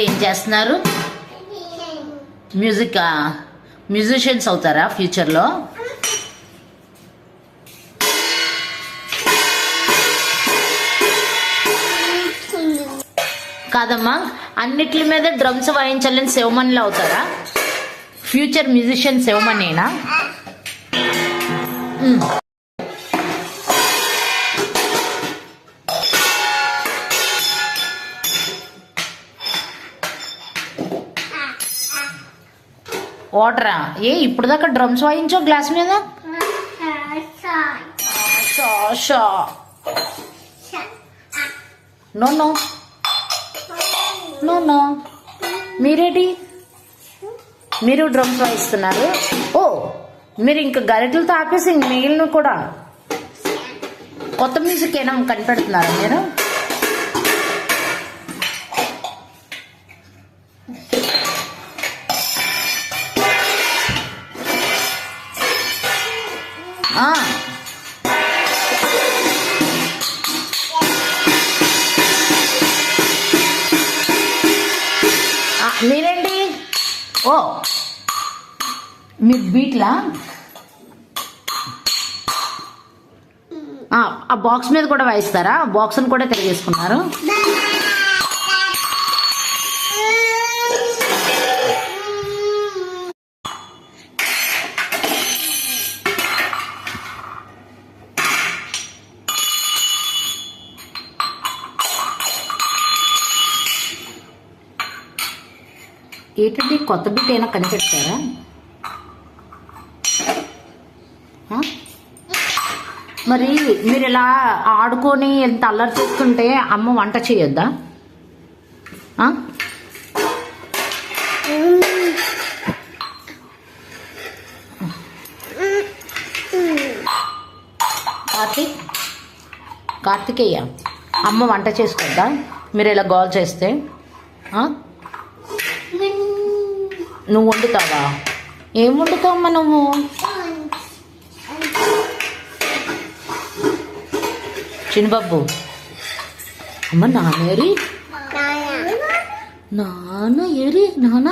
ఏం చేస్తున్నారు? మ్యూజిషియన్స్ అవుతారా ఫ్యూచర్లో? కాదమ్మా, అన్నిటి మీద డ్రమ్స్ వాయించాలని శివమణిలో అవుతారా? ఫ్యూచర్ మ్యూజిషియన్ శివమణినా? వాటరా? ఇప్పుడు దాకా డ్రమ్స్ వాయించావు గ్లాస్ మీద? No no no no. మీరేటి? మీరు డ్రమ్స్ వాయిస్తున్నారు? ఓ, మీరు ఇంకా గరిటలతో ఆపేసి మిగిలిన కూడా కొత్త మ్యూజిక్ ఏమైనా కనిపెడుతున్నారా మీరు? మీరేంటి? ఓ, మీరు బీట్లా? ఆ బాక్స్ మీద కూడా వాయిస్తారా? బాక్స్ని కూడా తిరిగేసుకున్నారు. ఏంటంటే కొత్త బీట్ అయినా కనిపెట్టారా? మరి మీరు ఇలా ఆడుకొని ఎంత అల్లరి చేస్తుంటే అమ్మ వంట చేయొద్దా? కార్తికేయ, అమ్మ వంట చేసుకోద్దా మీరు ఇలా గోల్ చేస్తే? నువ్వు వండుతావా? ఏం వండుతావమ్మా నువ్వు? చిన్నబాబు, అమ్మ నాన్న ఏరి? నాన్న ఏరి? నాన్న